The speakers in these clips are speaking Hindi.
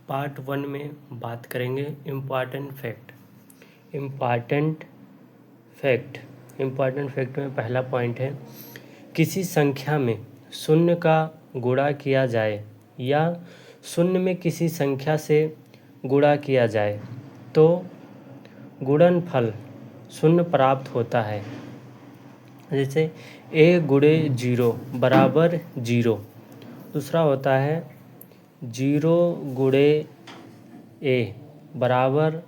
पार्ट 1 में बात करेंगे इम्पॉर्टेंट फैक्ट। इम्पॉर्टेंट फैक्ट में पहला पॉइंट है, किसी संख्या में शून्य का गुणा किया जाए या शून्य में किसी संख्या से गुणा किया जाए तो गुणनफल शून्य प्राप्त होता है। जैसे a गुणे 0 बराबर 0। दूसरा होता है 0 गुणे a बराबर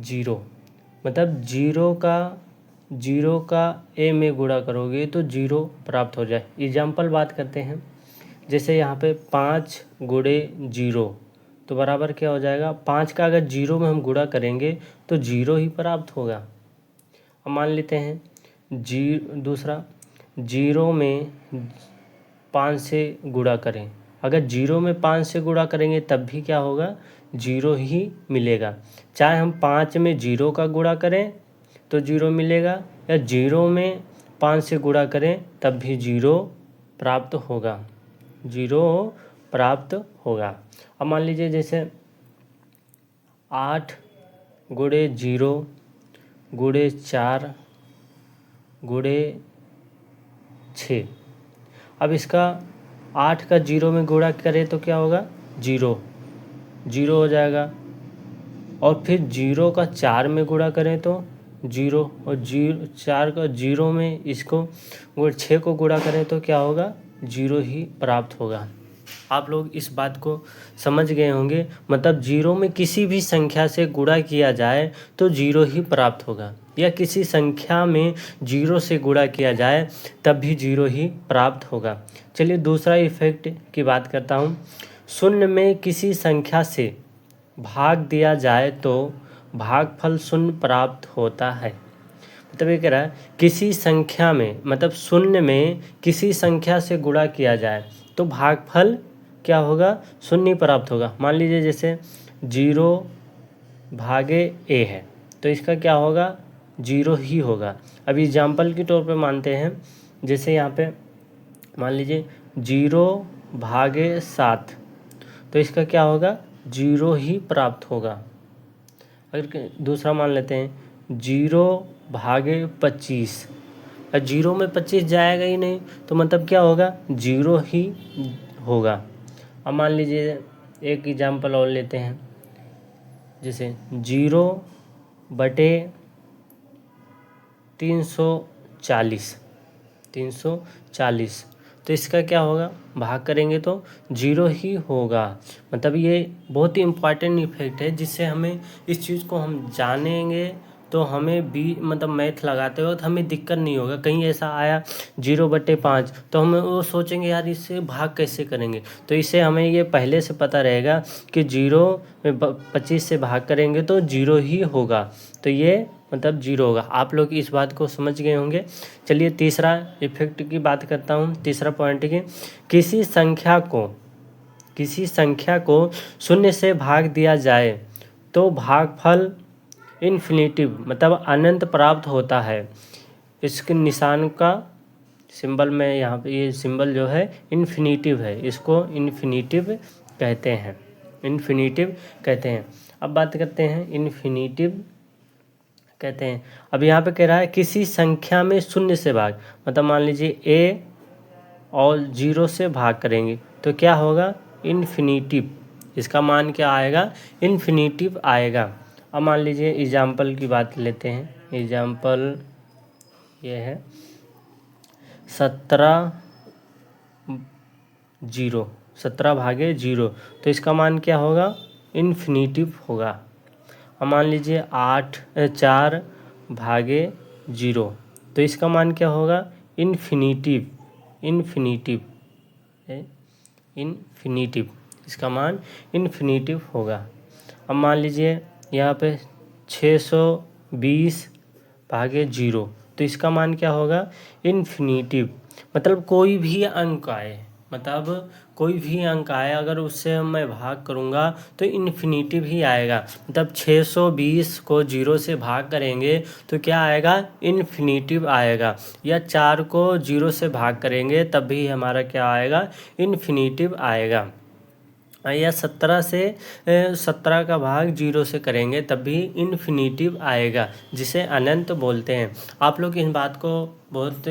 0। मतलब 0 का a में गुणा करोगे तो 0 प्राप्त हो जाए। एग्जाम्पल बात करते हैं, जैसे यहाँ पे 5 गुणे 0 तो बराबर क्या हो जाएगा, 5 का अगर 0 में हम गुणा करेंगे तो 0 ही प्राप्त होगा। अब मान लेते हैं दूसरा 0 में 5 से गुणा करें, अगर 0 में 5 से गुणा करेंगे तब भी क्या होगा, 0 ही मिलेगा। चाहे हम 5 में 0 का गुणा करें तो 0 मिलेगा, या 0 में 5 से गुणा करें तब भी 0 प्राप्त होगा। अब मान लीजिए जैसे 8 गुणे 0 गुणे 4 गुणे 6। अब इसका 8 का 0 में गुणा करें तो क्या होगा, 0 हो जाएगा। और फिर 0 का 4 में गुणा करें तो 0, और 4 का 0 में इसको 6 को गुणा करें तो क्या होगा, 0 ही प्राप्त होगा। आप लोग इस बात को समझ गए होंगे। मतलब 0 में किसी भी संख्या से गुणा किया जाए तो 0 ही प्राप्त होगा, या किसी संख्या में 0 से गुणा किया जाए तब भी 0 ही प्राप्त होगा। चलिए दूसरा इफेक्ट की बात करता हूँ। शून्य में किसी संख्या से भाग दिया जाए तो भागफल शून्य प्राप्त होता है। मतलब ये कह रहा है, किसी संख्या में मतलब शून्य में किसी संख्या से गुणा किया जाए तो भागफल क्या होगा, शून्य प्राप्त होगा। मान लीजिए जैसे 0 भागे a है तो इसका क्या होगा, 0 ही होगा। अब एग्जाम्पल के तौर पे मानते हैं, जैसे यहाँ पे मान लीजिए 0 भागे 7 तो इसका क्या होगा, 0 ही प्राप्त होगा। अगर दूसरा मान लेते हैं 0 भागे 25, 0 में 25 जाएगा ही नहीं तो मतलब क्या होगा, 0 ही होगा। अब मान लीजिए एक एग्जाम्पल और लेते हैं, जैसे 0 बटे 340 तो इसका क्या होगा, भाग करेंगे तो 0 ही होगा। मतलब ये बहुत ही इम्पॉर्टेंट इफेक्ट है, जिससे हमें इस चीज़ को हम जानेंगे तो हमें भी मतलब मैथ लगाते वक्त हमें दिक्कत नहीं होगा। कहीं ऐसा आया 0/5 तो हम वो सोचेंगे यार इससे भाग कैसे करेंगे, तो इससे हमें ये पहले से पता रहेगा कि 0 में 25 से भाग करेंगे तो 0 ही होगा, तो ये मतलब 0 होगा। आप लोग इस बात को समझ गए होंगे। चलिए तीसरा इफेक्ट की बात करता हूँ, तीसरा पॉइंट की, किसी संख्या को शून्य से भाग दिया जाए तो भागफल इन्फिनिटिव मतलब अनंत प्राप्त होता है। इसके निशान का सिंबल में यहाँ पे ये सिंबल जो है इन्फिनिटिव है, इसको इन्फिनिटिव कहते हैं। अब बात करते हैं इन्फिनिटिव कहते हैं। अब यहाँ पे कह रहा है किसी संख्या में शून्य से भाग, मतलब मान लीजिए a और 0 से भाग करेंगे तो क्या होगा, इन्फिनिटिव। इसका मान क्या आएगा, इन्फिनिटिव आएगा। अब मान लीजिए एग्जाम्पल की बात लेते हैं। एग्जाम्पल ये है 17 भागे 0 तो इसका मान क्या होगा, इन्फिनिटिव होगा। अब मान लीजिए 4 भागे 0 तो इसका मान क्या होगा, इन्फिनिटिव। इसका मान इन्फिनिटिव होगा। अब मान लीजिए यहाँ पे 620 भागे 0 तो इसका मान क्या होगा, इन्फिनिटिव। मतलब कोई भी अंक आए अगर उससे मैं भाग करूँगा तो इन्फिनिटिव ही आएगा। मतलब 620 को 0 से भाग करेंगे तो क्या आएगा, इन्फिनिटिव आएगा। या 4 को 0 से भाग करेंगे तब भी हमारा क्या आएगा, इन्फिनिटिव आएगा। या 17 से 17 का भाग 0 से करेंगे तब भी इन्फिनिटिव आएगा, जिसे अनंत बोलते हैं। आप लोग इन बात को बहुत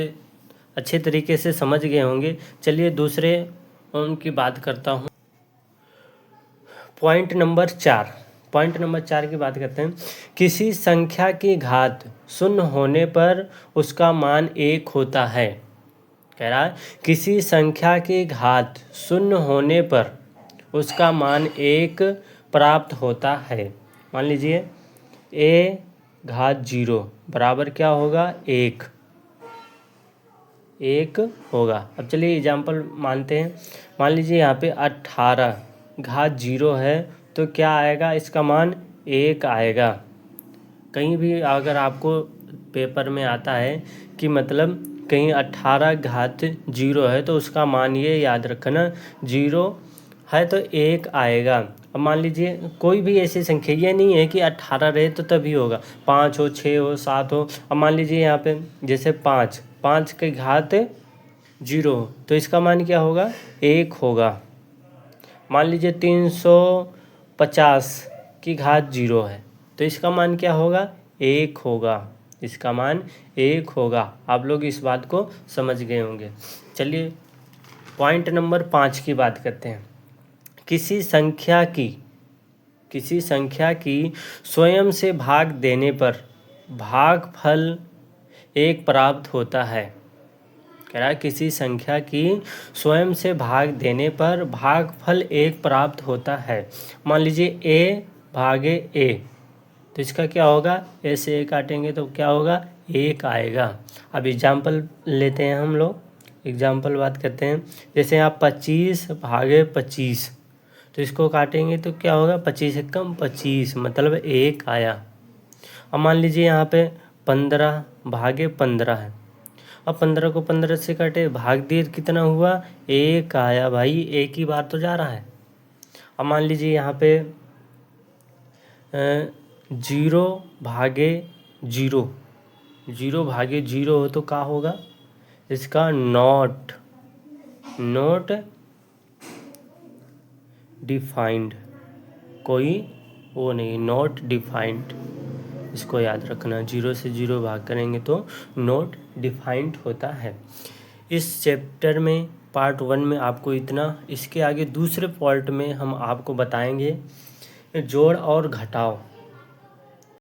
अच्छे तरीके से समझ गए होंगे। चलिए दूसरे उनकी बात करता हूँ। पॉइंट नंबर 4 की बात करते हैं। किसी संख्या की घात शून्य होने पर उसका मान 1 होता है। कह रहा है किसी संख्या की घात शून्य होने पर उसका मान 1 प्राप्त होता है। मान लीजिए a घात 0 बराबर क्या होगा 1 होगा। अब चलिए एग्जाम्पल मानते हैं। मान लीजिए यहाँ पे 18 घात 0 है तो क्या आएगा, इसका मान 1 आएगा। कहीं भी अगर आपको पेपर में आता है कि मतलब कहीं 18 घात 0 है तो उसका मान ये याद रखना 0 है तो 1 आएगा। अब मान लीजिए कोई भी ऐसी संख्या, ये नहीं है कि 18 रहे तो तभी होगा, 5 हो 6 हो 7 हो। अब मान लीजिए यहाँ पे जैसे 5 के घात 0 हो तो इसका मान क्या होगा 1 होगा। मान लीजिए 350 की घात 0 है तो इसका मान क्या होगा 1 होगा। इसका मान 1 होगा। आप लोग इस बात को समझ गए होंगे। चलिए पॉइंट नंबर 5 की बात करते हैं। किसी संख्या की स्वयं से भाग देने पर भागफल 1 प्राप्त होता है। कह रहा है किसी संख्या की स्वयं से भाग देने पर भागफल 1 प्राप्त होता है। मान लीजिए a भागे a तो इसका क्या होगा, a से a काटेंगे तो क्या होगा 1 आएगा। अब एग्जाम्पल लेते हैं हम लोग, एग्जाम्पल बात करते हैं। जैसे आप 25 भागे 25 तो इसको काटेंगे तो क्या होगा 25 एकम 25 मतलब 1 आया। अब मान लीजिए यहाँ पे 15 भागे 15 है। अब 15 को 15 से काटे भाग दिए कितना हुआ 1 आया। भाई एक ही बार तो जा रहा है। अब मान लीजिए यहाँ पे 0 भागे 0 हो तो क्या होगा, इसका नॉट डिफाइंड, कोई वो नहीं, नॉट डिफाइंड। इसको याद रखना, 0 से 0 भाग करेंगे तो नॉट डिफाइंड होता है। इस चैप्टर में पार्ट 1 में आपको इतना। इसके आगे दूसरे पार्ट में हम आपको बताएंगे जोड़ और घटाव।